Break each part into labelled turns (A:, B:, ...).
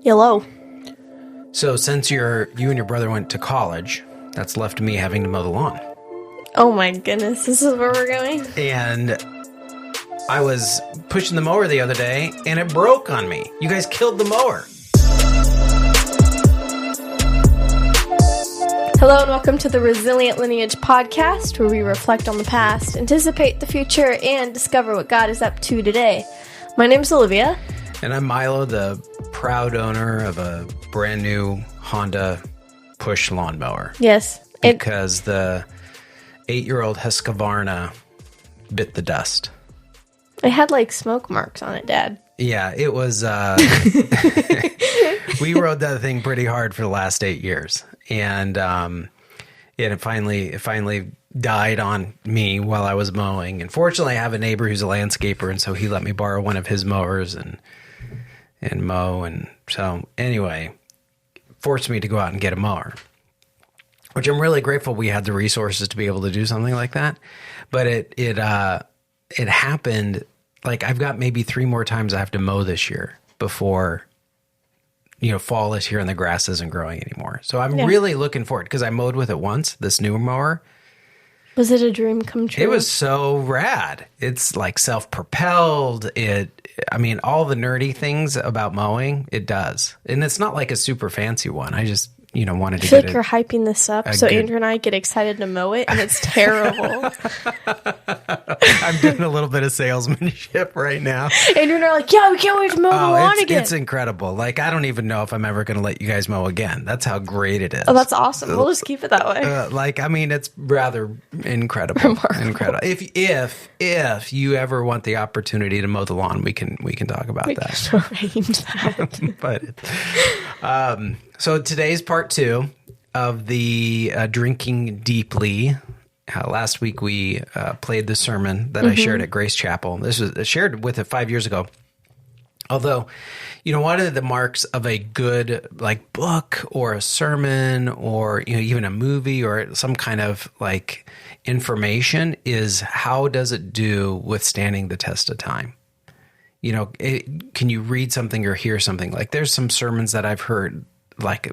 A: Hello.
B: So since you and your brother went to college, that's left me having to mow the lawn.
A: Oh my goodness, this is where we're going?
B: And I was pushing the mower the other day, and it broke on me. You guys killed the mower.
A: Hello and welcome to the Resilient Lineage podcast, where we reflect on the past, anticipate the future, and discover what God is up to today. My name's Olivia.
B: And I'm Milo, the proud owner of a brand new Honda push lawnmower.
A: Yes.
B: Because the 8-year-old Husqvarna bit the dust.
A: It had like smoke marks on it, Dad.
B: Yeah, it was, we rode that thing pretty hard for the last 8 years. And it finally died on me while I was mowing. And fortunately, I have a neighbor who's a landscaper, and so he let me borrow one of his mowers and mow. And so anyway, forced me to go out and get a mower, which I'm really grateful we had the resources to be able to do something like that. But it happened, like I've got maybe 3 more times I have to mow this year before, fall is here and the grass isn't growing anymore. So I'm really looking forward, because I mowed with it once, this new mower.
A: Was it a dream come true?
B: It was so rad. It's like self-propelled. All the nerdy things about mowing, it does. And it's not like a super fancy one. I just, wanted to
A: I feel like you're hyping this up so Andrew and I get excited to mow it, and it's terrible.
B: I'm doing a little bit of salesmanship right now.
A: Andrew and I are like, yeah, we can't wait to mow the lawn again.
B: It's incredible. Like, I don't even know if I'm ever going to let you guys mow again. That's how great it is.
A: Oh, that's awesome. We'll just keep it that way.
B: It's rather incredible.
A: Remarkable.
B: Incredible. If you ever want the opportunity to mow the lawn, we can talk about that.
A: We can arrange that.
B: So today's part 2 of the Drinking Deeply. Last week we played the sermon that I shared at Grace Chapel. This was shared with it 5 years ago. Although, one of the marks of a good book or a sermon or even a movie or some kind of information is how does it do withstanding the test of time? Can you read something or hear something? Like there's some sermons that I've heard,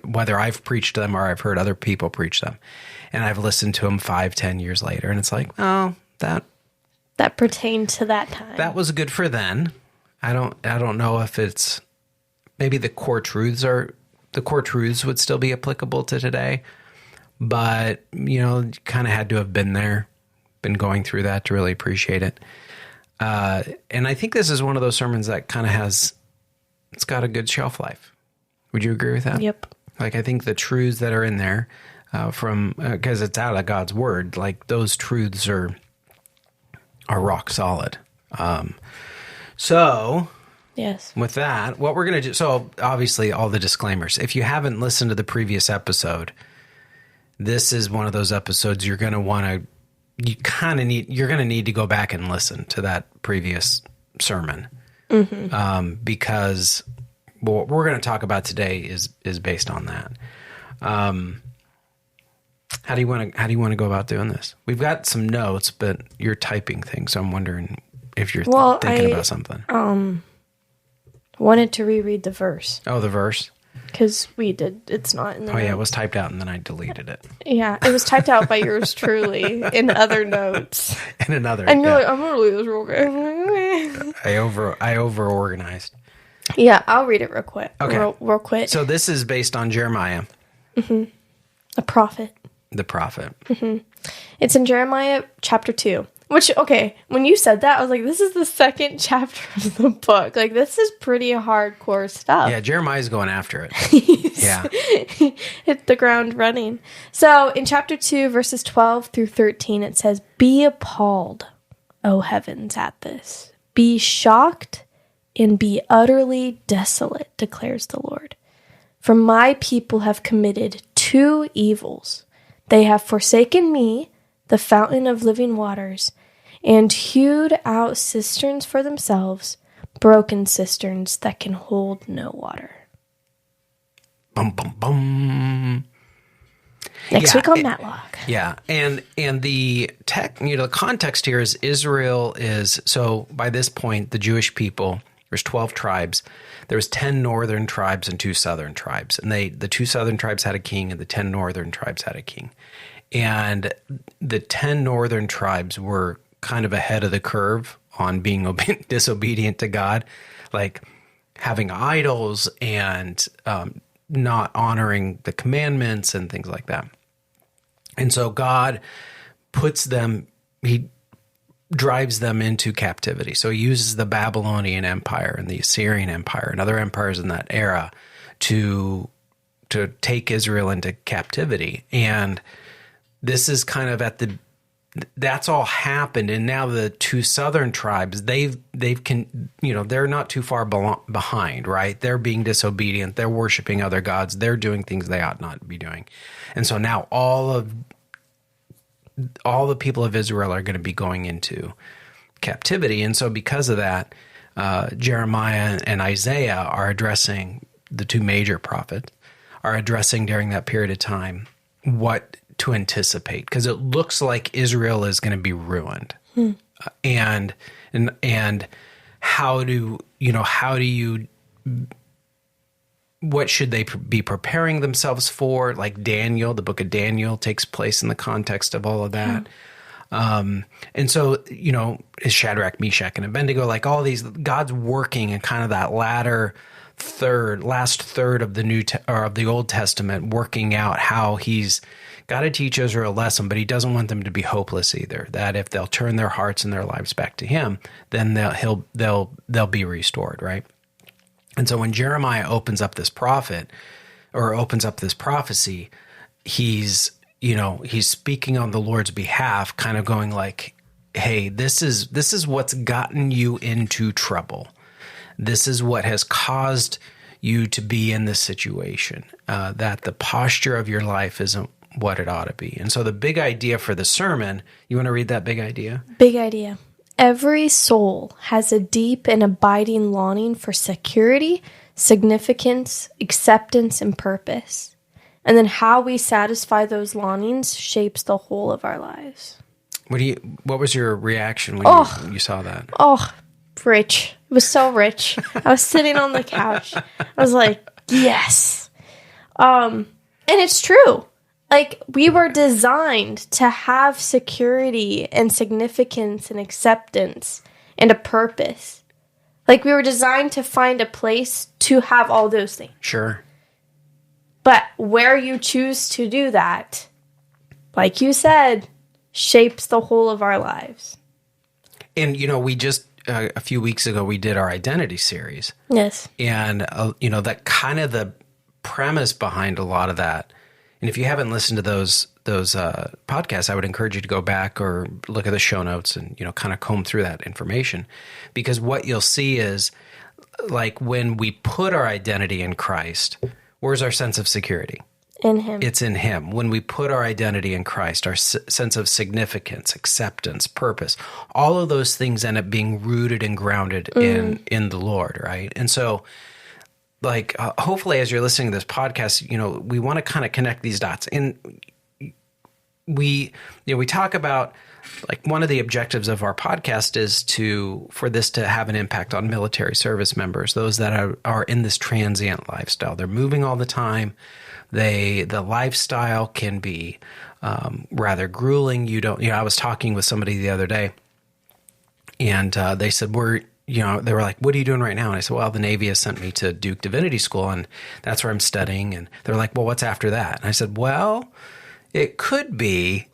B: whether I've preached them or I've heard other people preach them, and I've listened to them 5-10 years later, and it's like, oh, that
A: pertained to that time.
B: That was good for then. I don't know if it's maybe the core truths would still be applicable to today, but kind of had to have been there, been going through that to really appreciate it. And I think this is one of those sermons that kind of it's got a good shelf life. Would you agree with that?
A: Yep.
B: I think the truths that are in there because it's out of God's word, those truths are rock solid. So
A: yes,
B: with that, what we're going to do, so obviously all the disclaimers. If you haven't listened to the previous episode, this is one of those episodes you're going to need to go back and listen to that previous sermon. Because what we're going to talk about today is based on that. How do you want to go about doing this? We've got some notes, but you're typing things, so I'm wondering if you're thinking about something.
A: Wanted to reread the verse.
B: Oh, the verse?
A: Because it's not in the notes.
B: Yeah, it was typed out and then I deleted it.
A: Yeah, it was typed out by yours truly in other notes.
B: And
A: you're like, I'm going to read this real quick.
B: I over-organized.
A: Yeah, I'll read it real quick.
B: Okay.
A: Real quick.
B: So this is based on Jeremiah.
A: The prophet.
B: The prophet.
A: It's in Jeremiah chapter 2. Which, okay, when you said that, I was like, this is the second chapter of the book. This is pretty hardcore stuff.
B: Yeah, Jeremiah's going after it. Yeah.
A: Hit the ground running. So, in chapter 2, verses 12 through 13, it says, "Be appalled, O heavens, at this. Be shocked and be utterly desolate, declares the Lord. For my people have committed 2 evils. They have forsaken me, the fountain of living waters, and hewed out cisterns for themselves, broken cisterns that can hold no water."
B: Bum, bum, bum.
A: Next week on Matlock.
B: Yeah, and the the context here is Israel is, so by this point, the Jewish people There's 12 tribes. There was 10 northern tribes and 2 southern tribes. And the 2 southern tribes had a king, and the 10 northern tribes had a king. And the 10 northern tribes were kind of ahead of the curve on being disobedient to God, like having idols and not honoring the commandments and things like that. And so God he drives them into captivity. So he uses the Babylonian Empire and the Assyrian Empire and other empires in that era to take Israel into captivity. And this is kind of that's all happened. And now the 2 southern tribes, they're not too far behind, right? They're being disobedient. They're worshiping other gods. They're doing things they ought not be doing. And so now all the people of Israel are going to be going into captivity. And so because of that, Jeremiah and Isaiah are addressing, the 2 major prophets are addressing during that period of time what to anticipate, because it looks like Israel is going to be ruined. And what should they be preparing themselves for? Like Daniel, the book of Daniel takes place in the context of all of that. And so, is Shadrach, Meshach, and Abednego, like all these, God's working in kind of that last third of the Old Testament, working out how he's got to teach Israel a lesson, but he doesn't want them to be hopeless either. That if they'll turn their hearts and their lives back to him, then they'll be restored, right? And so when Jeremiah opens up this prophecy, he's speaking on the Lord's behalf, kind of going like, hey, this is what's gotten you into trouble. This is what has caused you to be in this situation, that the posture of your life isn't what it ought to be. And so the big idea for the sermon, you want to read that big idea?
A: Big idea. Every soul has a deep and abiding longing for security, significance, acceptance, and purpose. And then how we satisfy those longings shapes the whole of our lives.
B: What was your reaction when you saw that?
A: Oh, rich. It was so rich. I was sitting on the couch. I was like, yes. And it's true. Like, we were designed to have security and significance and acceptance and a purpose. Like, we were designed to find a place to have all those things.
B: Sure.
A: But where you choose to do that, like you said, shapes the whole of our lives.
B: And, we just, a few weeks ago, we did our identity series.
A: Yes.
B: And, that kind of the premise behind a lot of that. And if you haven't listened to those podcasts, I would encourage you to go back or look at the show notes and, kind of comb through that information. Because what you'll see is, like, when we put our identity in Christ, where's our sense of security?
A: In him.
B: It's in him. When we put our identity in Christ, our sense of significance, acceptance, purpose, all of those things end up being rooted and grounded in the Lord, right? And so, like, hopefully as you're listening to this podcast, we want to kind of connect these dots. And we talk about, like, one of the objectives of our podcast is for this to have an impact on military service members, those that are in this transient lifestyle. They're moving all the time. The lifestyle can be rather grueling. I was talking with somebody the other day, and they said, they were like, what are you doing right now? And I said, well, the Navy has sent me to Duke Divinity School, and that's where I'm studying. And they're like, well, what's after that? And I said, well, it could be,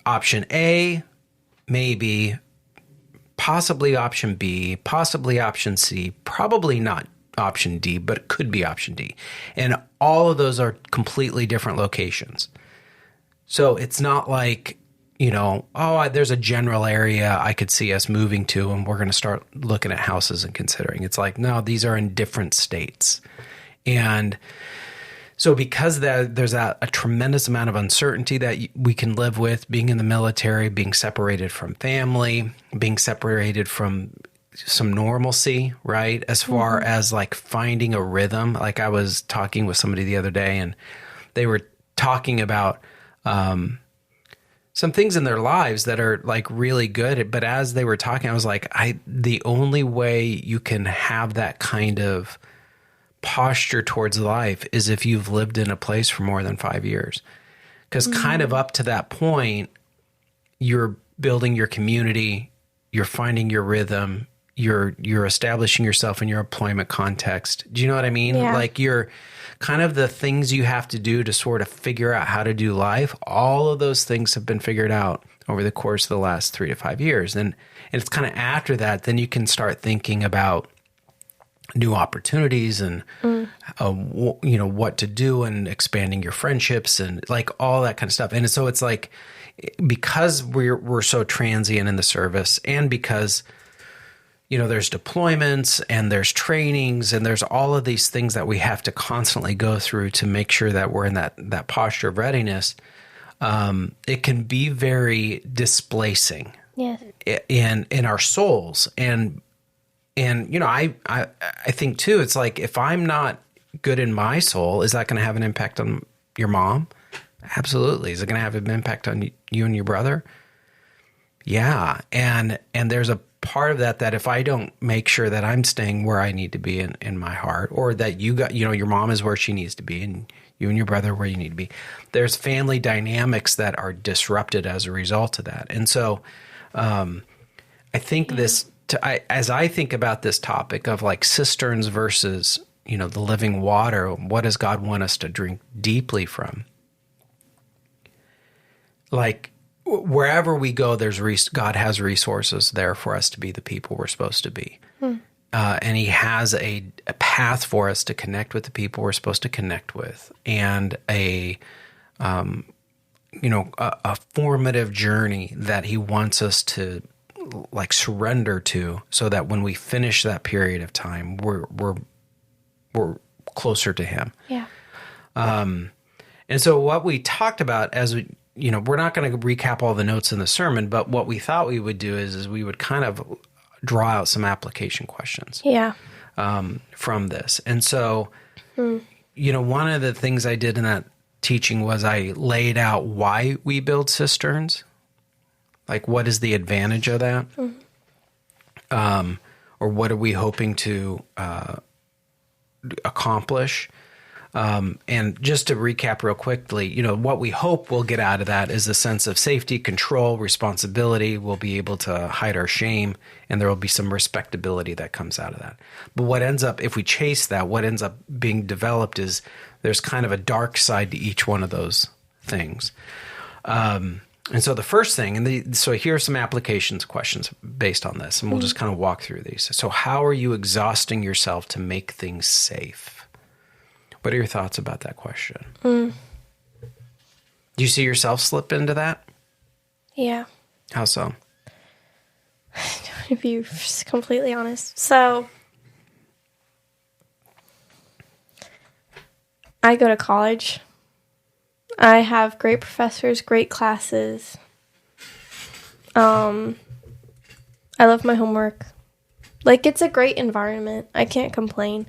B: option A, maybe, possibly option B, possibly option C, probably not option D, but it could be option D. And all of those are completely different locations. So it's not like, there's a general area I could see us moving to, and we're going to start looking at houses and considering. It's like, no, these are in different states. And so because there's a tremendous amount of uncertainty that we can live with, being in the military, being separated from family, being separated from some normalcy, right? As far as, like, finding a rhythm. Like, I was talking with somebody the other day, and they were talking about some things in their lives that are like really good. But as they were talking, I was like, the only way you can have that kind of posture towards life is if you've lived in a place for more than 5 years. Because kind of up to that point, you're building your community, you're finding your rhythm, you're establishing yourself in your employment context. Do you know what I mean?
A: Yeah.
B: Like you're kind of the things you have to do to sort of figure out how to do life. All of those things have been figured out over the course of the last 3 to 5 years. And it's kind of after that, then you can start thinking about new opportunities and, what to do and expanding your friendships and like all that kind of stuff. And so it's like, because we're so transient in the service and because, there's deployments and there's trainings and there's all of these things that we have to constantly go through to make sure that we're in that posture of readiness. It can be very displacing in our souls. And I think too, it's like, if I'm not good in my soul, is that going to have an impact on your mom? Absolutely. Is it going to have an impact on you and your brother? Yeah. And there's a part of that if I don't make sure that I'm staying where I need to be in my heart, or that your mom is where she needs to be and you and your brother where you need to be, there's family dynamics that are disrupted as a result of that. And so I think as I think about this topic of like cisterns versus, the living water, what does God want us to drink deeply from? Like wherever we go, God has resources there for us to be the people we're supposed to be. And he has a path for us to connect with the people we're supposed to connect with, and a formative journey that he wants us to like surrender to, so that when we finish that period of time, we're closer to him.
A: Yeah.
B: And so what we talked about we're not going to recap all the notes in the sermon, but what we thought we would do is we would kind of draw out some application questions from this. And so, one of the things I did in that teaching was I laid out why we build cisterns. Like, what is the advantage of that? Or what are we hoping to accomplish? And just to recap real quickly, what we hope we'll get out of that is a sense of safety, control, responsibility. We'll be able to hide our shame, and there will be some respectability that comes out of that. But what ends up, if we chase that, what ends up being developed is there's kind of a dark side to each one of those things. And so the first thing, so here are some applications questions based on this, and we'll just kind of walk through these. So how are you exhausting yourself to make things safe? What are your thoughts about that question? Do you see yourself slip into that?
A: Yeah.
B: How so?
A: To be completely honest. So, I go to college. I have great professors, great classes. I love my homework. Like, it's a great environment. I can't complain.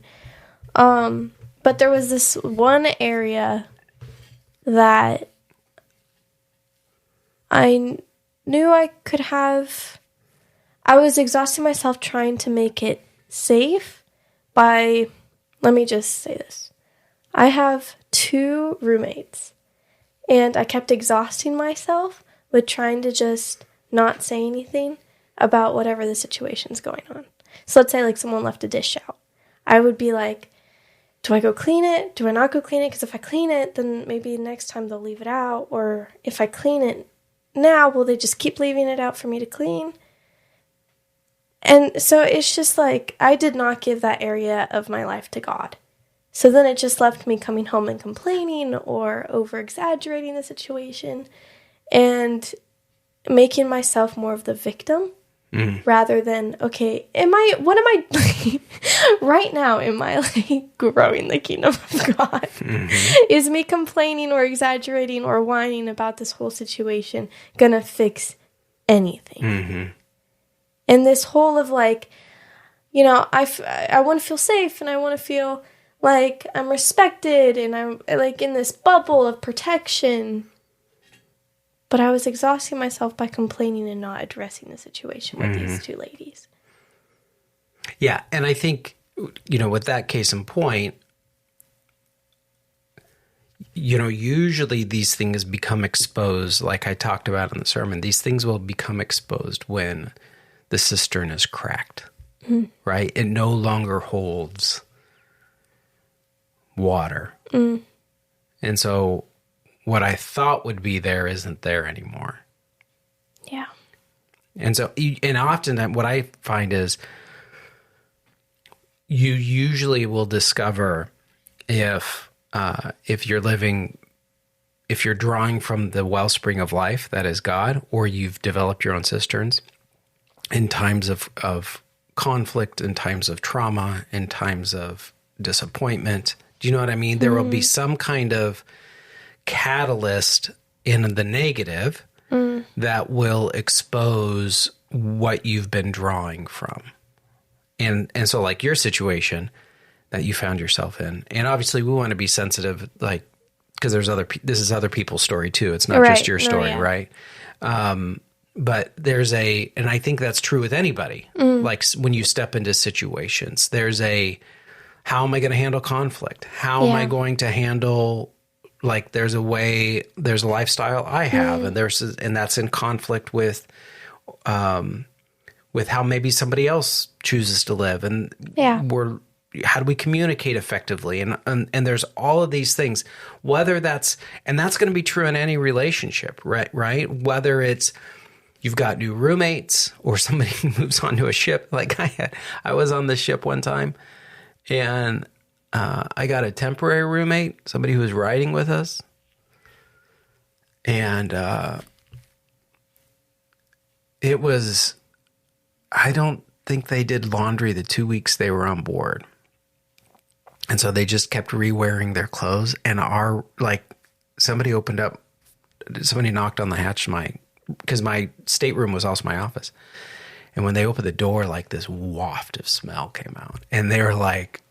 A: But there was this one area that I knew I could have. I was exhausting myself trying to make it safe by, let me just say this. I have 2 roommates, and I kept exhausting myself with trying to just not say anything about whatever the situation's going on. So let's say like someone left a dish out. I would be like, do I go clean it? Do I not go clean it? Because if I clean it, then maybe next time they'll leave it out. Or if I clean it now, will they just keep leaving it out for me to clean? And so it's just like, I did not give that area of my life to God. So then it just left me coming home and complaining or over-exaggerating the situation and making myself more of the victim. Rather than, okay, what am I right now, am I like growing the kingdom of God? Is me complaining or exaggerating or whining about this whole situation gonna fix anything? And this whole of like, I want to feel safe and I want to feel like I'm respected and I'm like in this bubble of protection. But I was exhausting myself by complaining and not addressing the situation with these two ladies.
B: Yeah, and I think, with that case in point, usually these things become exposed, like I talked about in the sermon. These things will become exposed when the cistern is cracked, right? It no longer holds water. And so what I thought would be there isn't there anymore.
A: Yeah.
B: And so, and often what I find is you usually will discover if you're drawing from the wellspring of life, that is God, or you've developed your own cisterns in times of conflict, in times of trauma, in times of disappointment. Do you know what I mean? There will be some kind of catalyst in the negative that will expose what you've been drawing from. And so like your situation that you found yourself in, and obviously we want to be sensitive, like, because this is other people's story too. It's not just your story, right? But and I think that's true with anybody. Like when you step into situations, how am I going to handle conflict? How am I going to handle, like, there's a lifestyle I have, and that's in conflict with how maybe somebody else chooses to live, and how do we communicate effectively? And there's all of these things, and that's going to be true in any relationship, right? Whether it's you've got new roommates or somebody moves onto a ship. Like I was on the ship one time, and I got a temporary roommate, somebody who was riding with us, and it was, I don't think they did laundry the 2 weeks they were on board. And so they just kept re-wearing their clothes, and somebody knocked on the hatch because my stateroom was also my office. And when they opened the door, like this waft of smell came out, and they were like,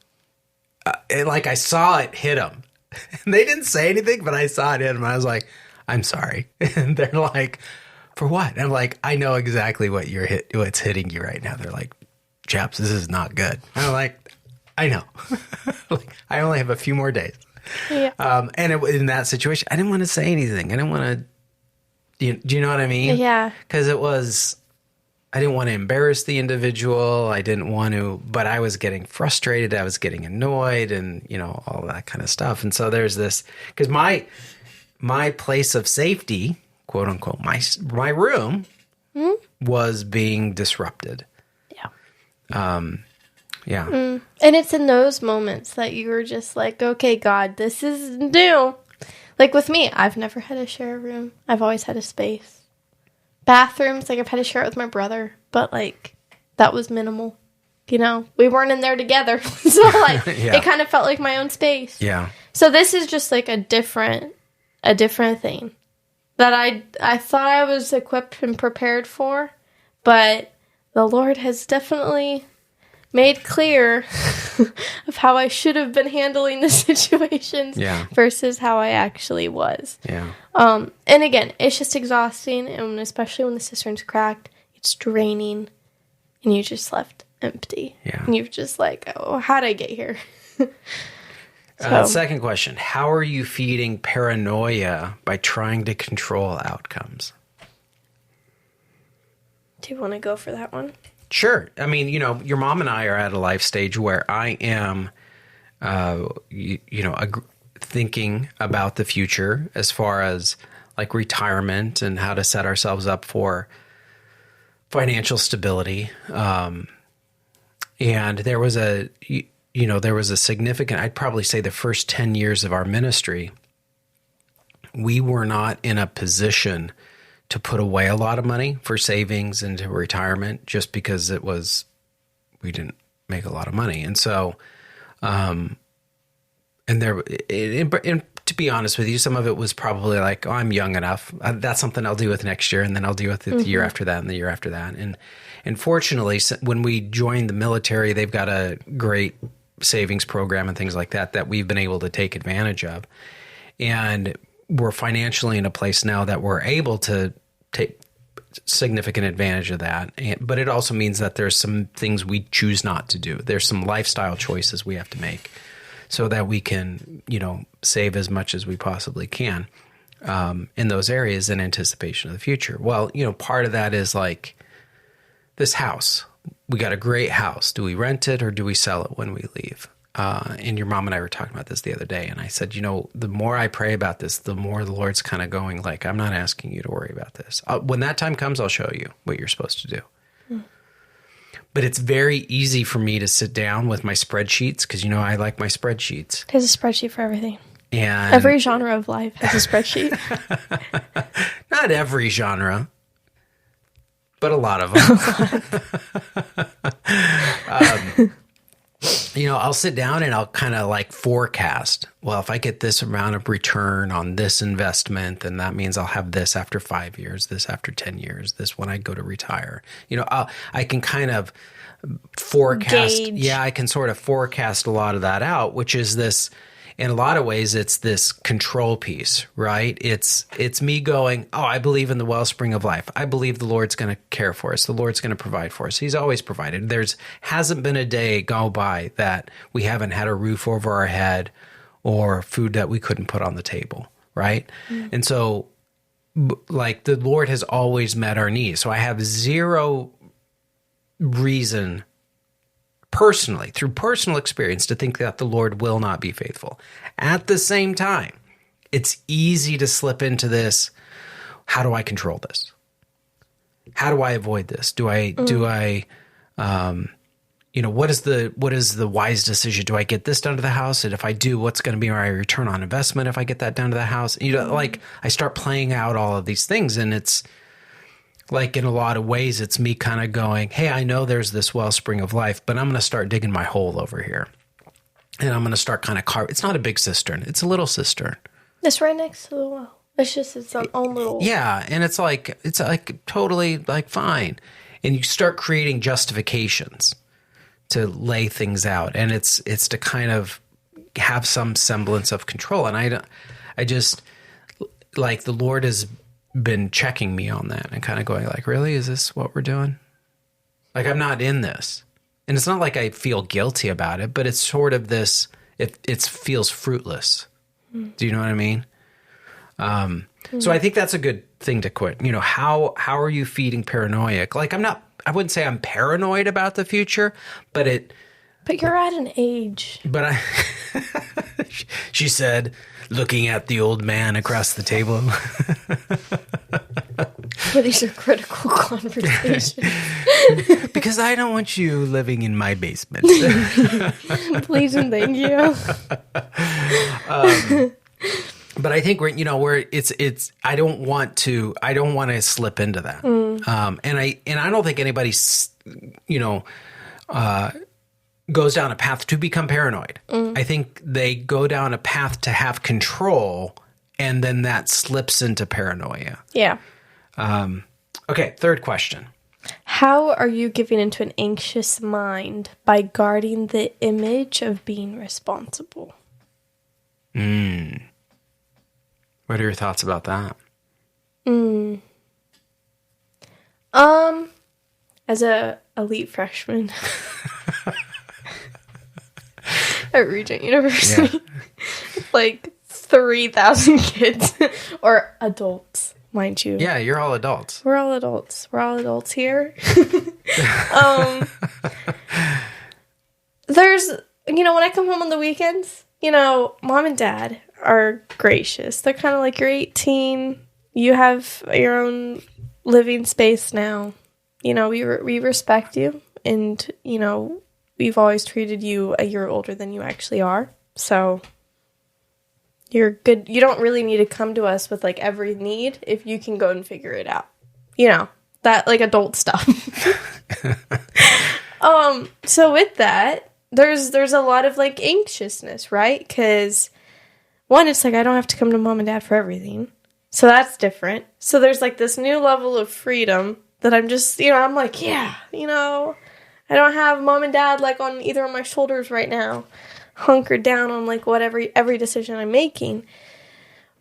B: I saw it hit them. And they didn't say anything, but I saw it hit them. I was like, I'm sorry. And they're like, for what? And I'm like, I know exactly what's hitting you right now. They're like, chaps, this is not good. And I'm like, I know. I only have a few more days. Yeah. And in that situation, I didn't want to say anything. I didn't want to, do you know what I mean?
A: Yeah.
B: Because I didn't want to embarrass the individual. I didn't want to, but I was getting frustrated. I was getting annoyed, and, all that kind of stuff. And so there's this, because my place of safety, quote unquote, my room was being disrupted. Yeah. Yeah.
A: And it's in those moments that you were just like, okay, God, this is new. Like with me, I've never had to share a room. I've always had a space. Bathrooms, like I've had to share it with my brother, but like that was minimal. We weren't in there together. So like It kind of felt like my own space.
B: Yeah.
A: So this is just like a different thing that I thought I was equipped and prepared for, but the Lord has definitely made clear of how I should have been handling the situations versus how I actually was.
B: Yeah.
A: And again, it's just exhausting, and especially when the cistern's cracked, it's draining, and you just left empty.
B: Yeah.
A: And you're just like, oh, how'd I get here?
B: Second question. How are you feeding paranoia by trying to control outcomes?
A: Do you want to go for that one?
B: Sure. I mean, your mom and I are at a life stage where I am, thinking about the future as far as like retirement and how to set ourselves up for financial stability. And there was a significant, I'd probably say the first 10 years of our ministry, we were not in a position to put away a lot of money for savings into retirement just because we didn't make a lot of money. And so, and to be honest with you, some of it was probably like, oh, I'm young enough. That's something I'll deal with next year. And then I'll deal with it the year after that and the year after that. And fortunately, when we joined the military, they've got a great savings program and things like that we've been able to take advantage of. And we're financially in a place now that we're able to take significant advantage of that. But it also means that there's some things we choose not to do. There's some lifestyle choices we have to make so that we can, save as much as we possibly can in those areas in anticipation of the future. Well, part of that is like this house. We got a great house. Do we rent it or do we sell it when we leave? And your mom and I were talking about this the other day. And I said, the more I pray about this, the more the Lord's kind of going like, I'm not asking you to worry about this. When that time comes, I'll show you what you're supposed to do. But it's very easy for me to sit down with my spreadsheets because, I like my spreadsheets.
A: There's a spreadsheet for everything.
B: And
A: every genre of life has a spreadsheet.
B: Not every genre, but a lot of them. I'll sit down and I'll kind of like forecast. Well, if I get this amount of return on this investment, then that means I'll have this after 5 years, this after 10 years, this when I go to retire. I can kind of forecast.
A: Gauge.
B: Yeah, I can sort of forecast a lot of that out, which is this. In a lot of ways, it's this control piece, right? It's me going, I believe in the wellspring of life. I believe the Lord's going to care for us. The Lord's going to provide for us. He's always provided. Hasn't been a day go by that we haven't had a roof over our head or food that we couldn't put on the table, right? Mm. And so, like, the Lord has always met our needs. So I have zero reason personally, through personal experience, to think that the Lord will not be faithful. At the same time, it's easy to slip into this. How do I control this? How do I avoid this? What is the wise decision? Do I get this done to the house? And if I do, what's going to be my return on investment if I get that done to the house? Like I start playing out all of these things, and it's like in a lot of ways, it's me kind of going, hey, I know there's this wellspring of life, but I'm going to start digging my hole over here. And I'm going to start kind of carving. It's not a big cistern. It's a little cistern.
A: It's right next to the well. It's just its own little.
B: Yeah. And it's like totally like fine. And you start creating justifications to lay things out. And it's to kind of have some semblance of control. And I just like the Lord has been checking me on that and kind of going like, really, is this what we're doing? Like, I'm not in this. And it's not like I feel guilty about it, but it's sort of this, it feels fruitless. Do you know what I mean? So I think that's a good thing to quit. How are you feeding paranoia? Like, I wouldn't say I'm paranoid about the future, but
A: you're at an age.
B: But she said, looking at the old man across the table.
A: Well, these are critical conversations.
B: Because I don't want you living in my basement.
A: Please and thank you.
B: But I think I don't want to slip into that. And I don't think anybody, goes down a path to become paranoid. I think they go down a path to have control, and then that slips into paranoia.
A: Yeah.
B: Okay, third question.
A: How are you giving into an anxious mind by guarding the image of being responsible?
B: What are your thoughts about that?
A: As a elite freshman at Regent University, like 3,000 kids or adults, mind you.
B: Yeah, you're all adults.
A: We're all adults. We're all adults here. There's, when I come home on the weekends, mom and dad are gracious. They're kind of like, you're 18. You have your own living space now. We respect you. And, we've always treated you a year older than you actually are. So you're good. You don't really need to come to us with like every need if you can go and figure it out. That like adult stuff. So with that, there's a lot of like anxiousness, right? Because one, it's like I don't have to come to mom and dad for everything. So that's different. So there's like this new level of freedom that I'm just, I'm like, I don't have mom and dad like on either of my shoulders right now, hunkered down on like whatever every decision I'm making.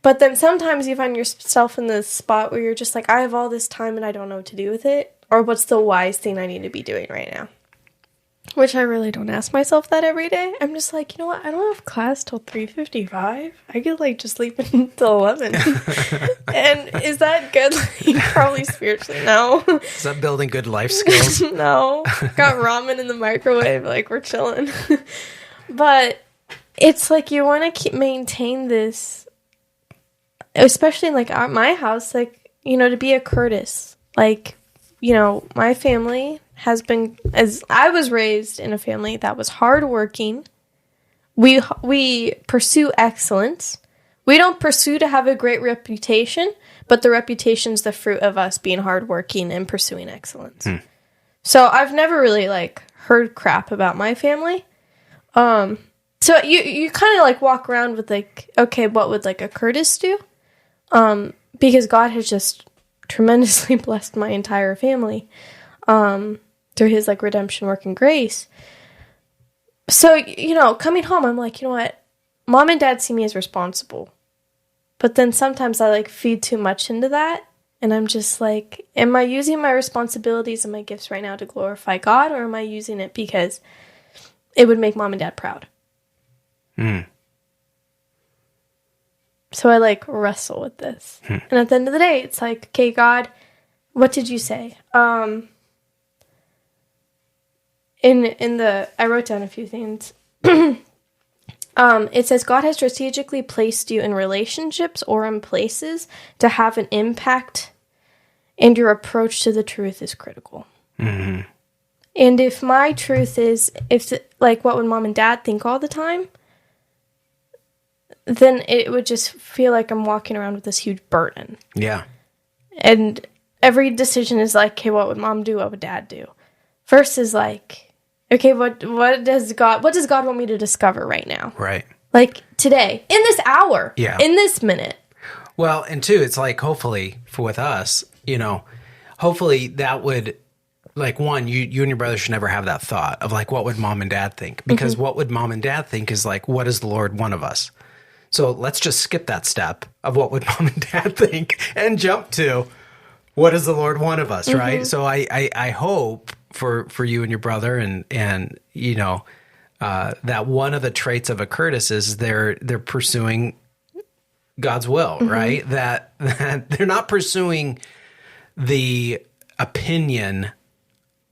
A: But then sometimes you find yourself in this spot where you're just like, I have all this time and I don't know what to do with it. Or what's the wise thing I need to be doing right now? Which I really don't ask myself that every day. I'm just like, you know what? I don't have class till 3:55. I could like just sleep until 11. And is that good? Like, probably spiritually, no.
B: Is that building good life skills?
A: No. Got ramen in the microwave. Like, we're chilling. But it's like you want to maintain this, especially like at my house, like, you know, to be a Curtis. Like, you know, my family has been, as I was raised in a family that was hardworking. We pursue excellence. We don't pursue to have a great reputation, but the reputation's the fruit of us being hardworking and pursuing excellence. So I've never really like heard crap about my family. So you kind of like walk around with like, okay, what would like a Curtis do? Because God has just tremendously blessed my entire family. Through his like redemption work and grace. So, you know, coming home, I'm like, you know what? Mom and dad see me as responsible. But then sometimes I like feed too much into that. And I'm just like, am I using my responsibilities and my gifts right now to glorify God? Or am I using it because it would make mom and dad proud? So I like wrestle with this. And at the end of the day, it's like, okay, God, what did you say? I wrote down a few things. It says, God has strategically placed you in relationships or in places to have an impact, and your approach to the truth is critical. And if my truth is, like, what would mom and dad think all the time, then it would just feel like I'm walking around with this huge burden.
B: Yeah.
A: And every decision is like, okay, what would mom do? What would dad do? First is like, okay, what does God want me to discover right now?
B: Right.
A: Like today, in this hour,
B: yeah,
A: in this minute.
B: Well, and two, it's like hopefully with us, you know, hopefully that would, like, one, you and your brother should never have that thought of like, what would mom and dad think? Because what would mom and dad think is like, what does the Lord want of us? So let's just skip that step of what would mom and dad think and jump to what does the Lord want of us, right? So I hope for you and your brother and you know, that one of the traits of a Curtis is they're pursuing God's will, right? That they're not pursuing the opinion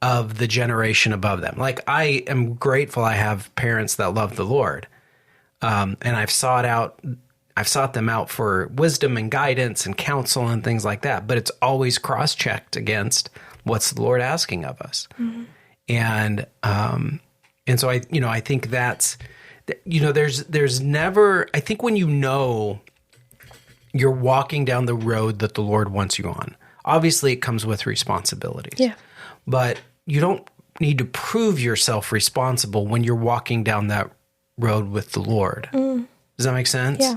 B: of the generation above them. Like, I am grateful I have parents that love the Lord. And I've sought them out for wisdom and guidance and counsel and things like that. But it's always cross-checked against what's the Lord asking of us. And so I think that's, you know, there's never, I think when you know you're walking down the road that the Lord wants you on, obviously it comes with responsibilities. Yeah. But you don't need to prove yourself responsible when you're walking down that road with the Lord. Does that make sense? Yeah.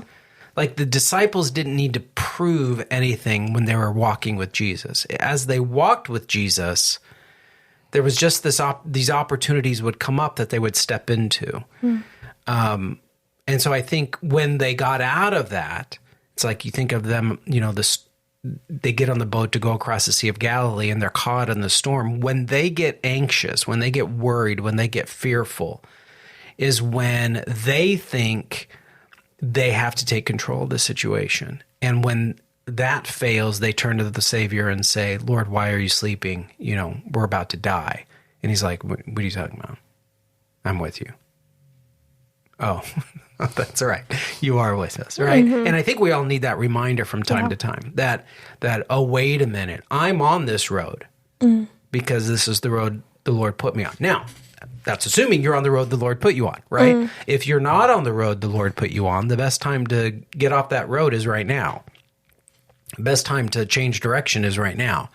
B: Like, the disciples didn't need to prove anything when they were walking with Jesus. As they walked with Jesus, there was just these opportunities would come up that they would step into. And so I think when they got out of that, it's like you think of them, you know, they get on the boat to go across the Sea of Galilee and they're caught in the storm. When they get anxious, when they get worried, when they get fearful, is when they think they have to take control of the situation. And when that fails, they turn to the Savior and say, Lord, why are you sleeping? You know, we're about to die. And he's like, what are you talking about? I'm with you. Oh, that's right. You are with us, right? And I think we all need that reminder from time to time that, oh, wait a minute, I'm on this road because this is the road the Lord put me on. Now, that's assuming you're on the road the Lord put you on, right? If you're not on the road the Lord put you on, the best time to get off that road is right now. The best time to change direction is right now,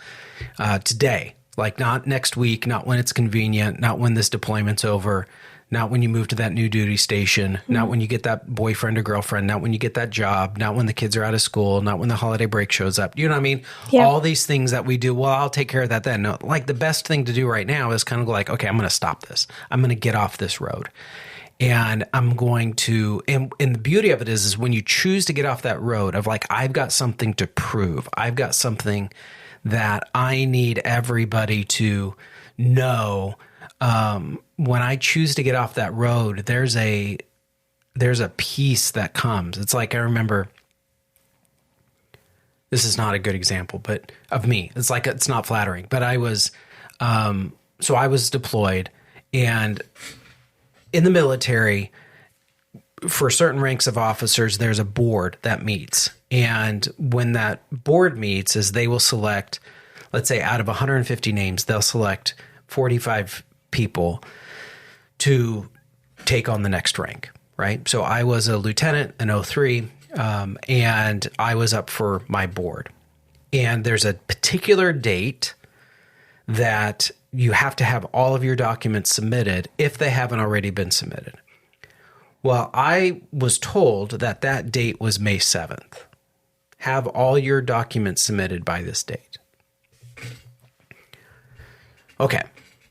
B: today. Like, not next week, not when it's convenient, not when this deployment's over, not when you move to that new duty station, not when you get that boyfriend or girlfriend, not when you get that job, not when the kids are out of school, not when the holiday break shows up. You know what I mean? Yeah. All these things that we do, well, I'll take care of that then. No, like, the best thing to do right now is kind of go like, okay, I'm going to stop this. I'm going to get off this road. And I'm going to, and the beauty of it is when you choose to get off that road of like, I've got something to prove. I've got something that I need everybody to know. When I choose to get off that road, there's a peace that comes. It's like, I remember, this is not a good example, but of me, it's like, it's not flattering, but I was deployed, and in the military, for certain ranks of officers, there's a board that meets. And when that board meets, is they will select, let's say out of 150 names, they'll select 45 people to take on the next rank, right? So I was a lieutenant in 03, and I was up for my board. And there's a particular date that you have to have all of your documents submitted if they haven't already been submitted. Well, I was told that that date was May 7th. Have all your documents submitted by this date. Okay,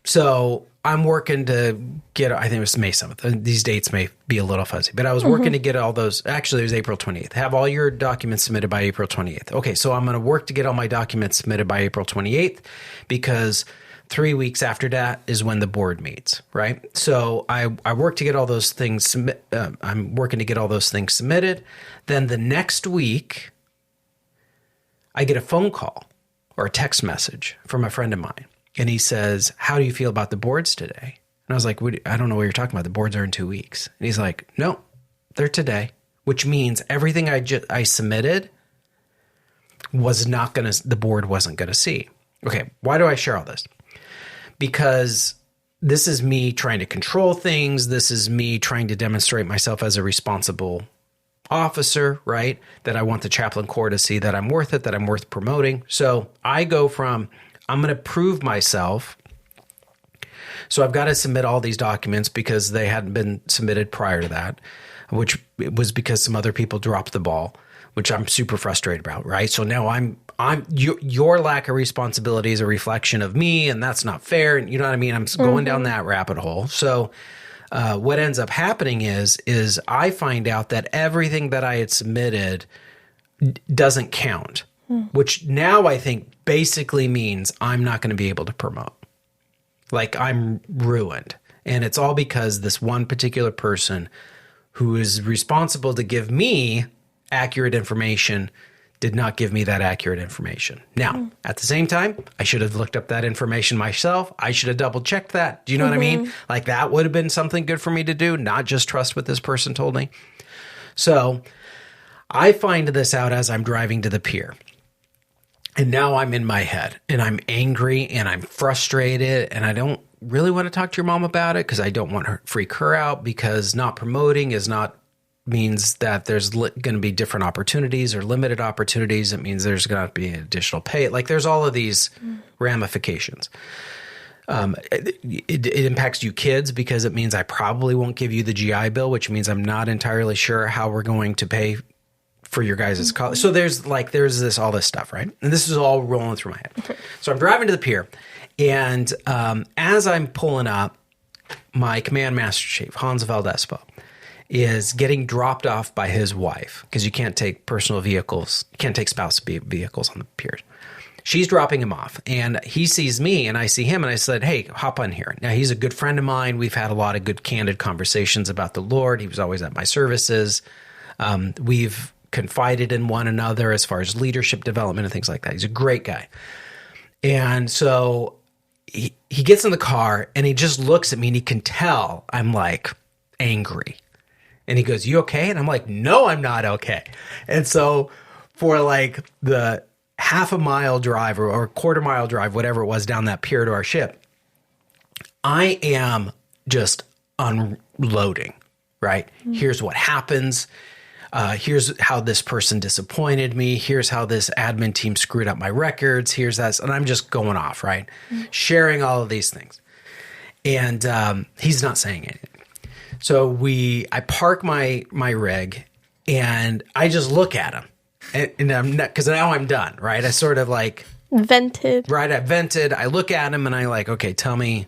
B: so I'm working to get, I think it was May 7th. These dates may be a little fuzzy, but I was working to get all those. Actually, it was April 28th. Have all your documents submitted by April 28th. Okay, so I'm going to work to get all my documents submitted by April 28th because 3 weeks after that is when the board meets, right? So I work to get all those things, I'm working to get all those things submitted. Then the next week, I get a phone call or a text message from a friend of mine. And he says, how do you feel about the boards today? And I was like, I don't know what you're talking about. The boards are in 2 weeks. And he's like, no, they're today, which means everything I submitted was not going to, the board wasn't going to see. Okay, why do I share all this? Because this is me trying to control things. This is me trying to demonstrate myself as a responsible officer, right? That I want the chaplain corps to see that I'm worth it, that I'm worth promoting. So I go from, I'm going to prove myself. So I've got to submit all these documents because they hadn't been submitted prior to that, which was because some other people dropped the ball, which I'm super frustrated about, right? So now your lack of responsibility is a reflection of me, and that's not fair. And you know what I mean? I'm going down that rabbit hole. So what ends up happening is I find out that everything that I had submitted doesn't count, which now I think basically means I'm not going to be able to promote. Like I'm ruined. And it's all because this one particular person who is responsible to give me accurate information did not give me that accurate information. Now, at the same time, I should have looked up that information myself. I should have double checked that. Do you know what I mean? Like that would have been something good for me to do, not just trust what this person told me. So I find this out as I'm driving to the pier. And now I'm in my head and I'm angry and I'm frustrated and I don't really want to talk to your mom about it because I don't want to freak her out because not promoting means that there's going to be different opportunities or limited opportunities. It means there's going to be additional pay. Like there's all of these ramifications. It impacts you kids because it means I probably won't give you the GI Bill, which means I'm not entirely sure how we're going to pay for your guys' college. So there's all this stuff, right? And this is all rolling through my head. Okay. So I'm driving to the pier, and as I'm pulling up, my command master chief, Hans Valdespo, is getting dropped off by his wife because you can't take personal vehicles, you can't take spouse vehicles on the piers. She's dropping him off, and he sees me, and I see him, and I said, hey, hop on here. Now, he's a good friend of mine. We've had a lot of good, candid conversations about the Lord. He was always at my services. We've confided in one another as far as leadership development and things like that. He's a great guy. And so he gets in the car and he just looks at me and he can tell I'm like angry. And he goes, you okay? And I'm like, no, I'm not okay. And so for like the half a mile drive or a quarter mile drive, whatever it was down that pier to our ship, I am just unloading, right? Mm-hmm. Here's what happens. Here's how this person disappointed me. Here's how this admin team screwed up my records. Here's that. And I'm just going off, right? Mm-hmm. Sharing all of these things. And he's not saying anything. So I park my rig and I just look at him. And I'm not, because now I'm done, right? I sort of like
A: vented.
B: Right. I vented. I look at him and I like, okay, tell me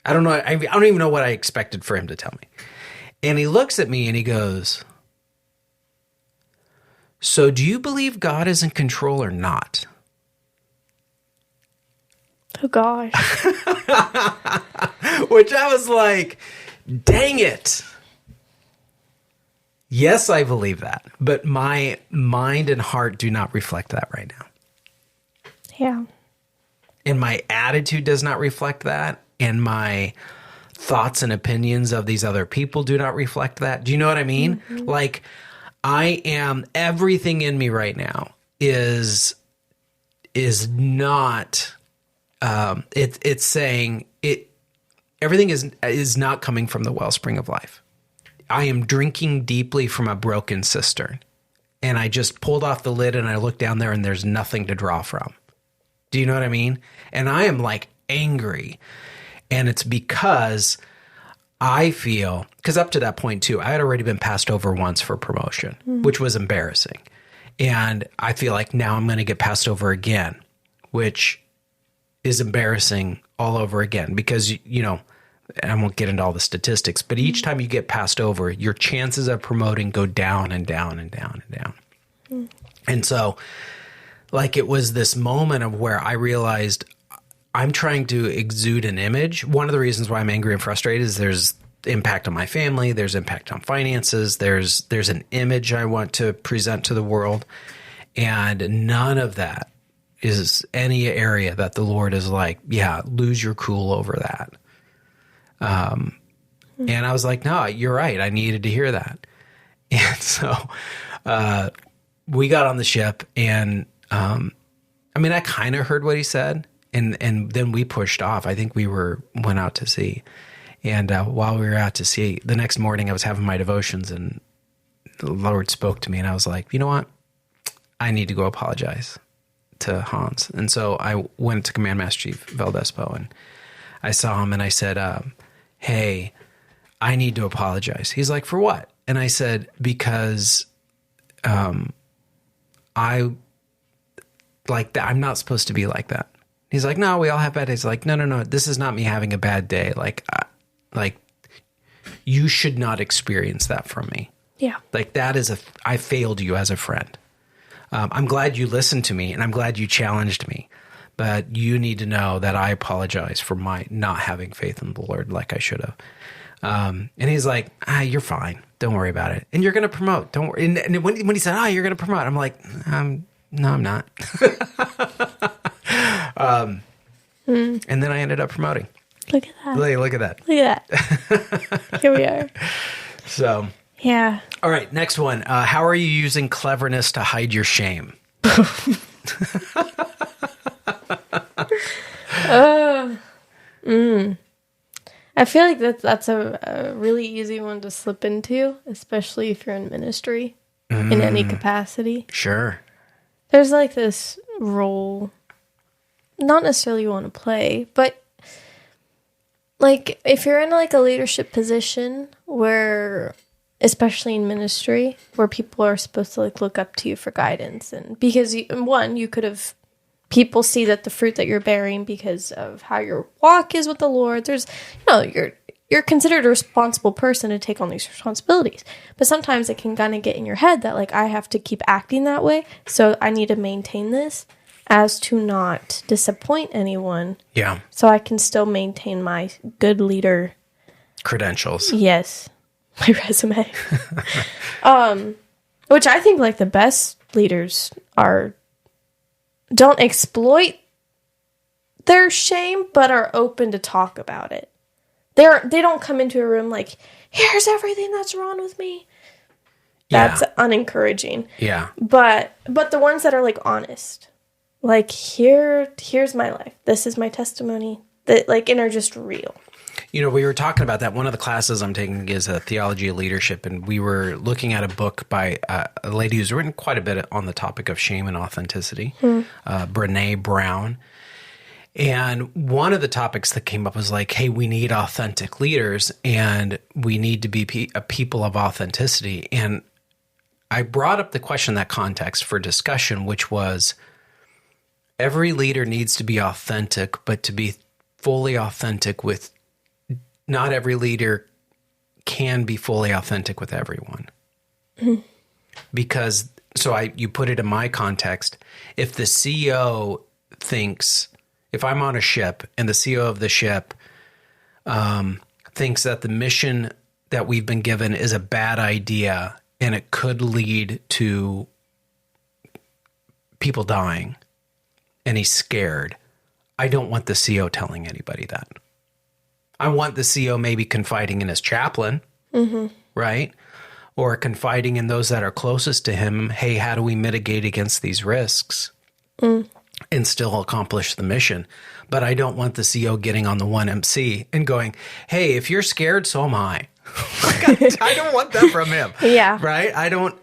B: I don't know. I don't even know what I expected for him to tell me. And he looks at me and he goes, so do you believe God is in control or not?
A: Oh, gosh.
B: Which I was like, dang it. Yes, I believe that. But my mind and heart do not reflect that right now.
A: Yeah.
B: And my attitude does not reflect that. And my thoughts and opinions of these other people do not reflect that. Do you know what I mean? Mm-hmm. Like, I am, everything in me right now is not, it's saying everything is not coming from the wellspring of life. I am drinking deeply from a broken cistern. And I just pulled off the lid and I look down there and there's nothing to draw from. Do you know what I mean? And I am like angry. And it's because I feel, because up to that point too, I had already been passed over once for promotion, which was embarrassing. And I feel like now I'm going to get passed over again, which is embarrassing all over again because, you know, I won't get into all the statistics, but each time you get passed over, your chances of promoting go down and down and down and down. And so, like, it was this moment of where I realized I'm trying to exude an image. One of the reasons why I'm angry and frustrated is there's impact on my family, there's impact on finances, there's an image I want to present to the world, and none of that is any area that the Lord is like, yeah, lose your cool over that. And I was like, no, you're right. I needed to hear that. And so we got on the ship and I mean, I kind of heard what he said. And then we pushed off. I think we went out to sea. And while we were out to sea, the next morning I was having my devotions and the Lord spoke to me and I was like, you know what? I need to go apologize to Hans. And so I went to Command Master Chief Valdespo and I saw him and I said, hey, I need to apologize. He's like, for what? And I said, because I'm not supposed to be like that. He's like, no, we all have bad days. Like, no. This is not me having a bad day. Like you should not experience that from me.
A: Yeah.
B: Like I failed you as a friend. I'm glad you listened to me and I'm glad you challenged me, but you need to know that I apologize for my not having faith in the Lord like I should have. And he's like, you're fine. Don't worry about it. And you're going to promote. Don't worry. And when he said, you're going to promote, I'm like, no, I'm not. And then I ended up promoting.
A: Look at that.
B: Look at that.
A: Look at that. Here we are.
B: So.
A: Yeah.
B: All right. Next one. How are you using cleverness to hide your shame?
A: I feel like that's a really easy one to slip into, especially if you're in ministry in any capacity.
B: Sure.
A: There's like this role, not necessarily you want to play, but like if you're in like a leadership position where, especially in ministry, where people are supposed to like look up to you for guidance, and because you could have people see that the fruit that you're bearing because of how your walk is with the Lord. There's, you're considered a responsible person to take on these responsibilities. But sometimes it can kind of get in your head that like I have to keep acting that way, so I need to maintain this as to not disappoint anyone.
B: Yeah.
A: So I can still maintain my good leader
B: credentials.
A: Yes. My resume. Which I think like the best leaders don't exploit their shame, but are open to talk about it. They don't come into a room like, here's everything that's wrong with me. That's unencouraging.
B: Yeah.
A: But the ones that are like honest, like here's my life. This is my testimony. That like and are just real.
B: You know, we were talking about that. One of the classes I'm taking is a theology of leadership, and we were looking at a book by a lady who's written quite a bit on the topic of shame and authenticity, Brené Brown. And one of the topics that came up was like, hey, we need authentic leaders, and we need to be a people of authenticity. And I brought up the question in that context for discussion, which was every leader needs to be authentic, but to be fully authentic with not every leader can be fully authentic with everyone. Because, you put it in my context, if the CEO thinks, if I'm on a ship and the CEO of the ship thinks that the mission that we've been given is a bad idea and it could lead to people dying, and he's scared, I don't want the CEO telling anybody that. I want the CEO maybe confiding in his chaplain, right? Or confiding in those that are closest to him. Hey, how do we mitigate against these risks and still accomplish the mission? But I don't want the CEO getting on the 1MC and going, hey, if you're scared, so am I. I don't want that from him.
A: Yeah.
B: Right. I don't,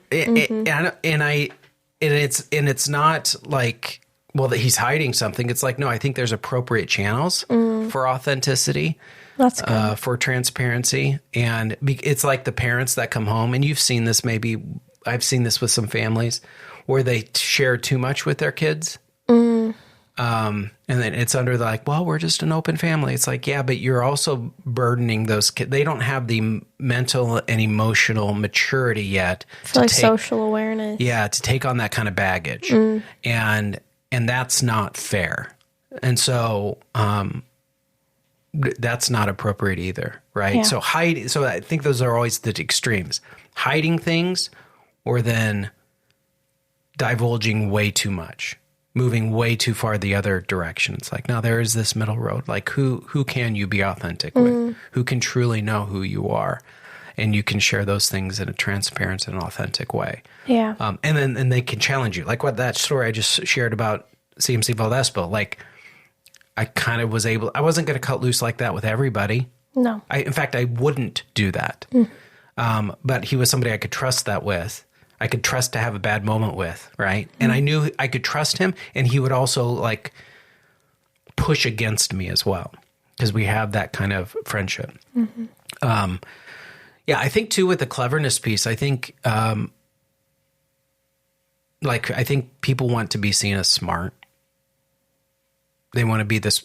B: it's not like, well, that he's hiding something. It's like, no, I think there's appropriate channels for authenticity.
A: That's good.
B: For transparency. And it's like the parents that come home, and you've seen this, maybe I've seen this with some families where they share too much with their kids. And then it's under the like, well, we're just an open family. It's like, yeah, but you're also burdening those kids. They don't have the mental and emotional maturity yet.
A: Social awareness.
B: Yeah, to take on that kind of baggage. And that's not fair. And so, that's not appropriate either, right?
A: Yeah.
B: So I think those are always the extremes. Hiding things, or then divulging way too much, moving way too far the other direction. It's like, no, there is this middle road. Like who can you be authentic with? Who can truly know who you are? And you can share those things in a transparent and authentic way.
A: Yeah.
B: And they can challenge you. Like what that story I just shared about CMC Valdespo, like, I kind of I wasn't going to cut loose like that with everybody.
A: No.
B: In fact, I wouldn't do that. But he was somebody I could trust that with. I could trust to have a bad moment with, right? And I knew I could trust him, and he would also like push against me as well, because we have that kind of friendship. Yeah, I think too with the cleverness piece, I think I think people want to be seen as smart. They want to be the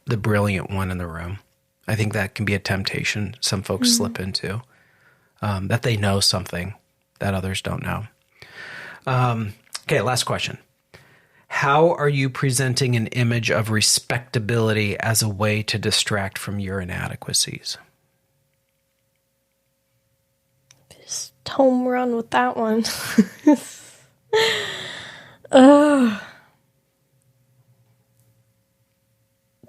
B: brilliant one in the room. I think that can be a temptation some folks slip into, that they know something that others don't know. Okay, last question. How are you presenting an image of respectability as a way to distract from your inadequacies?
A: Just home run with that one. Ugh.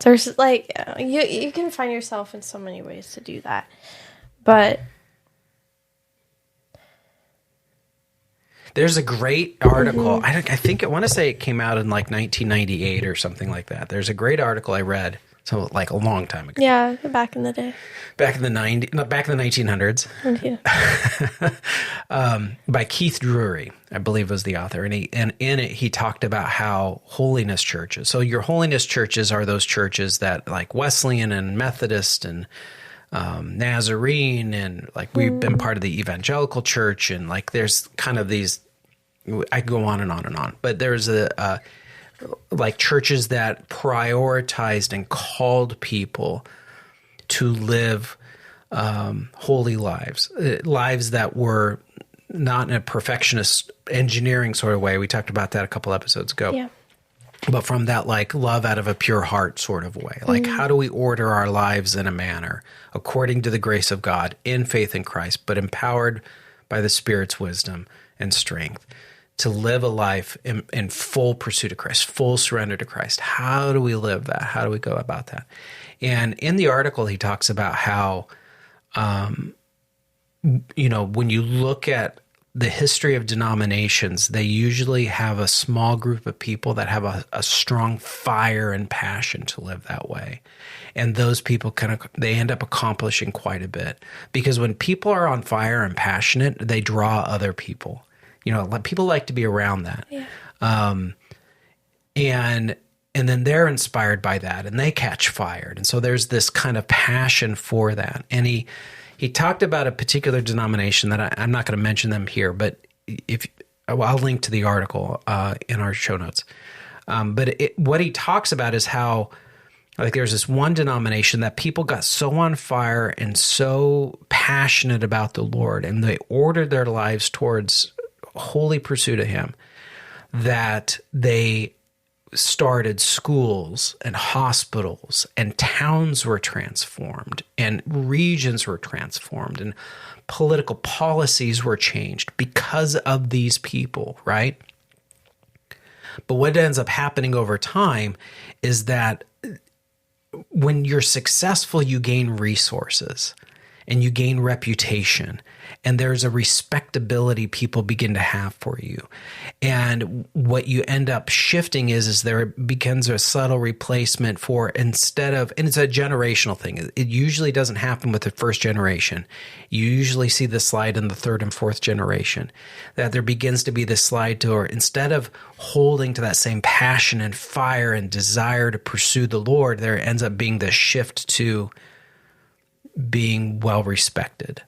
A: There's like, you can find yourself in so many ways to do that. But
B: there's a great article. I want to say it came out in like 1998 or something like that. There's a great article I read, so like a long time ago.
A: Yeah, back in the day.
B: Back in the 1900s. By Keith Drury, I believe was the author. And in it, he talked about how holiness churches. So your holiness churches are those churches that like Wesleyan and Methodist and Nazarene, and like we've been part of the evangelical church, and like there's kind of these, I go on and on and on, but there's like churches that prioritized and called people to live holy lives, lives that were not in a perfectionist engineering sort of way. We talked about that a couple episodes ago.
A: Yeah.
B: But from that like love out of a pure heart sort of way. Like how do we order our lives in a manner according to the grace of God in faith in Christ, but empowered by the Spirit's wisdom and strength to live a life in full pursuit of Christ, full surrender to Christ? How do we live that? How do we go about that? And in the article, he talks about how, when you look at the history of denominations, they usually have a small group of people that have a strong fire and passion to live that way. And those people they end up accomplishing quite a bit, because when people are on fire and passionate, they draw other people. People like to be around that. Yeah. And then they're inspired by that and they catch fire. And so there's this kind of passion for that. And he talked about a particular denomination that I'm not going to mention them here, but I'll link to the article in our show notes. But what he talks about is how Like there's this one denomination that people got so on fire and so passionate about the Lord, and they ordered their lives towards holy pursuit of him, that they started schools and hospitals, and towns were transformed, and regions were transformed, and political policies were changed because of these people, right? But what ends up happening over time is that when you're successful, you gain resources and you gain reputation, and there's a respectability people begin to have for you. And what you end up shifting is there begins a subtle replacement for, instead of, and it's a generational thing. It usually doesn't happen with the first generation. You usually see the slide in the third and fourth generation, that there begins to be this slide to, or instead of holding to that same passion and fire and desire to pursue the Lord, there ends up being this shift to being well respected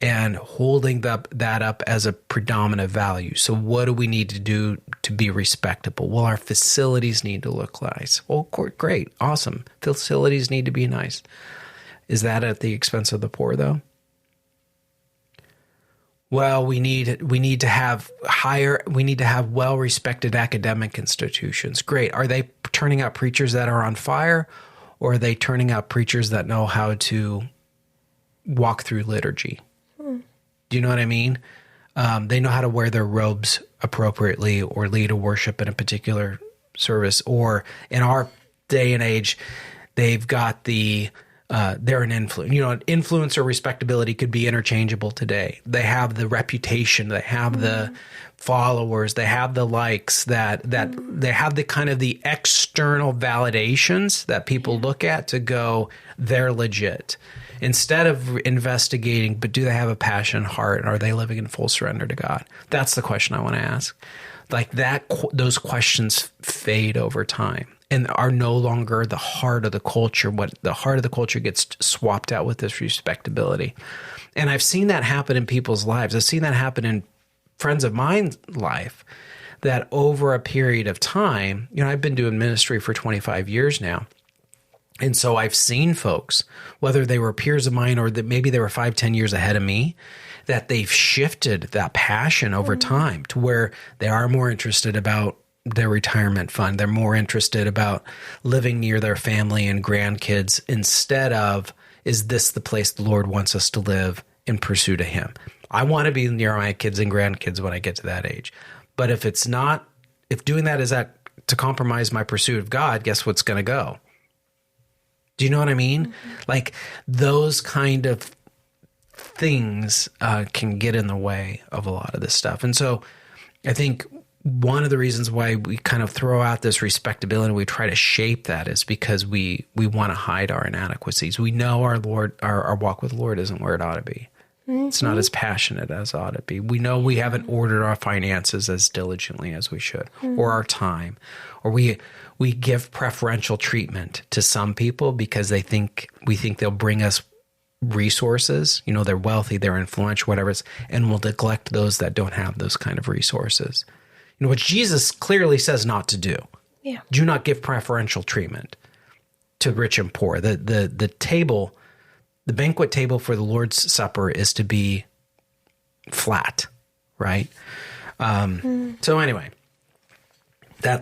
B: and holding that up as a predominant value. So what do we need to do to be respectable? Well, our facilities need to look nice. Oh, great. Awesome. Facilities need to be nice. Is that at the expense of the poor, though? Well, we need to have well-respected academic institutions. Great. Are they turning out preachers that are on fire, or are they turning out preachers that know how to walk through liturgy? Do you know what I mean? They know how to wear their robes appropriately or lead a worship in a particular service. Or in our day and age, they've got they're an influence. You know, influence or respectability could be interchangeable today. They have the reputation, they have the followers, they have the likes, that they have the kind of the external validations that people look at to go, they're legit. Instead of investigating, but do they have a passionate heart? And are they living in full surrender to God? That's the question I want to ask. Like that, those questions fade over time and are no longer the heart of the culture. What the heart of the culture gets swapped out with this respectability. And I've seen that happen in people's lives. I've seen that happen in friends of mine's life, that over a period of time, you know, I've been doing ministry for 25 years now. And so I've seen folks, whether they were peers of mine or that maybe they were 5-10 years ahead of me, that they've shifted that passion over time to where they are more interested about their retirement fund. They're more interested about living near their family and grandkids instead of, is this the place the Lord wants us to live in pursuit of him? I want to be near my kids and grandkids when I get to that age. But if it's not, if doing that is to compromise my pursuit of God, guess what's going to go? Do you know what I mean? Like those kind of things can get in the way of a lot of this stuff. And so I think one of the reasons why we kind of throw out this respectability and we try to shape that is because we want to hide our inadequacies. We know our walk with the Lord isn't where it ought to be. It's not as passionate as it ought to be. We know we haven't ordered our finances as diligently as we should, or our time, or we give preferential treatment to some people because we think they'll bring us resources. You know, they're wealthy, they're influential, whatever it's, and we'll neglect those that don't have those kind of resources. You know, what Jesus clearly says not to do. Yeah. Do not give preferential treatment to rich and poor. The table, the banquet table for the Lord's Supper is to be flat, right? So anyway,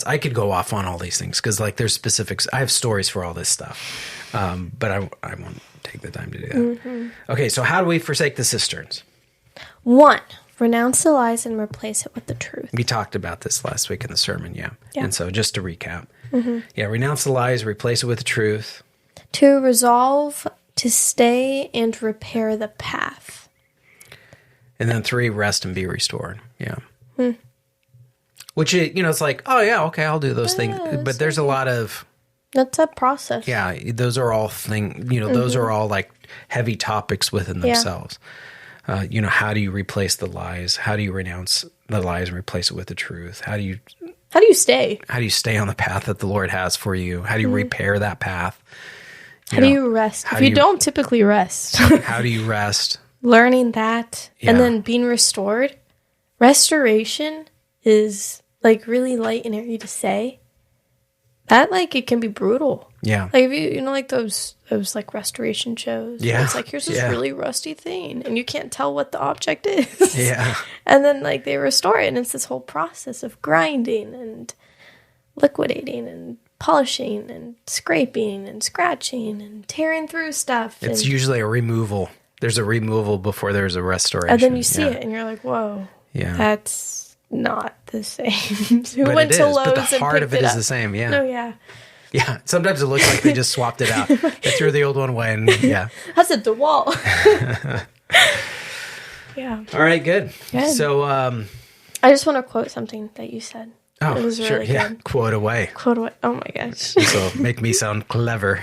B: I could go off on all these things because like there's specifics. I have stories for all this stuff, but I won't take the time to do that. Okay, so how do we forsake the cisterns?
A: 1, renounce the lies and replace it with the truth.
B: We talked about this last week in the sermon, yeah. And so just to recap, renounce the lies, replace it with the truth.
A: 2, resolve to stay and repair the path.
B: And then 3, rest and be restored. Yeah. Which, it's like, oh, yeah, okay, I'll do those things. But there's a lot of...
A: That's a process.
B: Yeah, those are all things, those are all like heavy topics within themselves. How do you replace the lies? How do you renounce the lies and replace it with the truth? How do you
A: stay?
B: How do you stay on the path that the Lord has for you? How do you repair that path?
A: How do you rest? If you don't typically rest.
B: How do you rest?
A: Learning that and then being restored. Restoration is like really light and airy to say, That, like, it can be brutal.
B: Yeah.
A: Like, if you know, like those like restoration shows.
B: Yeah.
A: It's like, here's this really rusty thing, and you can't tell what the object is.
B: Yeah.
A: And then, like, they restore it, and it's this whole process of grinding and liquidating and polishing and scraping and scratching and tearing through stuff.
B: It's usually a removal. There's a removal before there's a restoration.
A: And then you see it, and you're like, whoa. Yeah. That's not the same. Who went to Lowe's
B: but the heart
A: and
B: of
A: picked
B: it
A: it
B: is
A: up?
B: the same, yeah.
A: No, yeah.
B: Yeah, sometimes it looks like they just swapped it out. They threw the old one away, and yeah.
A: That's a DeWalt. Yeah.
B: All right, good. So,
A: I just want to quote something that you said.
B: Oh,
A: it was
B: sure.
A: really
B: Yeah,
A: good.
B: quote away.
A: Quote away. Oh my gosh.
B: So make me sound clever.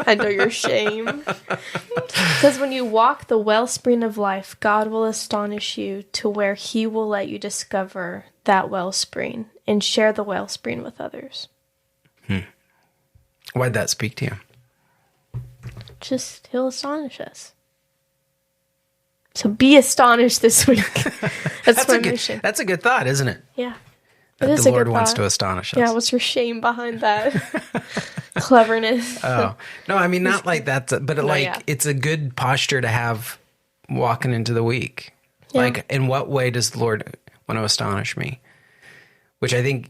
A: I know your shame. Because when you walk the wellspring of life, God will astonish you to where he will let you discover that wellspring and share the wellspring with others.
B: Why'd that speak to you?
A: Just, he'll astonish us. So be astonished this week. That's my mission.
B: That's a good thought, isn't it?
A: Yeah.
B: That the Lord wants to astonish us.
A: Yeah, what's your shame behind that? Cleverness.
B: Oh. No, I mean, not like that, but it's a good posture to have walking into the week. Yeah. Like, in what way does the Lord want to astonish me? Which I think,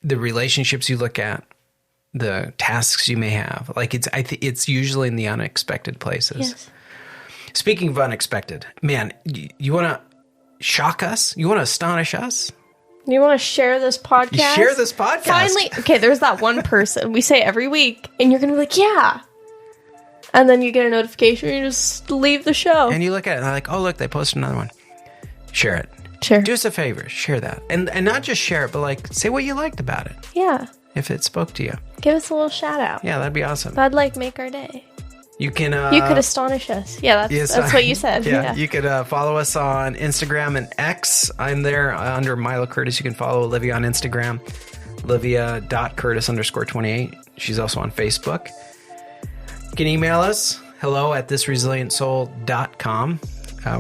B: the relationships you look at, the tasks you may have, like it's usually in the unexpected places.
A: Yes.
B: Speaking of unexpected, man, you want to shock us? You want to astonish us?
A: You want to share this podcast?
B: Share this podcast.
A: Finally. Okay, there's that one person. We say every week, and you're going to be like, yeah. And then you get a notification, and you just leave the show.
B: And you look at it, and they're like, oh, look, they posted another one. Share it.
A: Sure.
B: Do us a favor. Share that. And not just share it, but like say what you liked about it.
A: Yeah.
B: If it spoke to you.
A: Give us a little shout out.
B: Yeah, that'd be awesome.
A: That'd like make our day.
B: You can
A: you could astonish us. Yeah, that's what you said.
B: Yeah. You could follow us on Instagram and X. I'm there under Milo Curtis. You can follow Olivia on Instagram, Olivia.Curtis_28. She's also on Facebook. You can email us, hello@thisresilientsoul.com.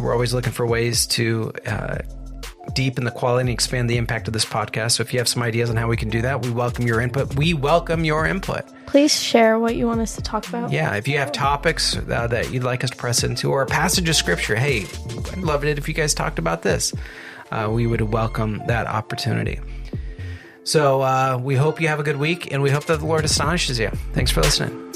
B: We're always looking for ways to deepen the quality and expand the impact of this podcast. So if you have some ideas on how we can do that, we welcome your input. Please
A: share what you want us to talk about.
B: Yeah, if you have topics that you'd like us to press into, or a passage of scripture, hey, I'd love it if you guys talked about this. We would welcome that opportunity. So we hope you have a good week, and we hope that the Lord astonishes you. Thanks for listening.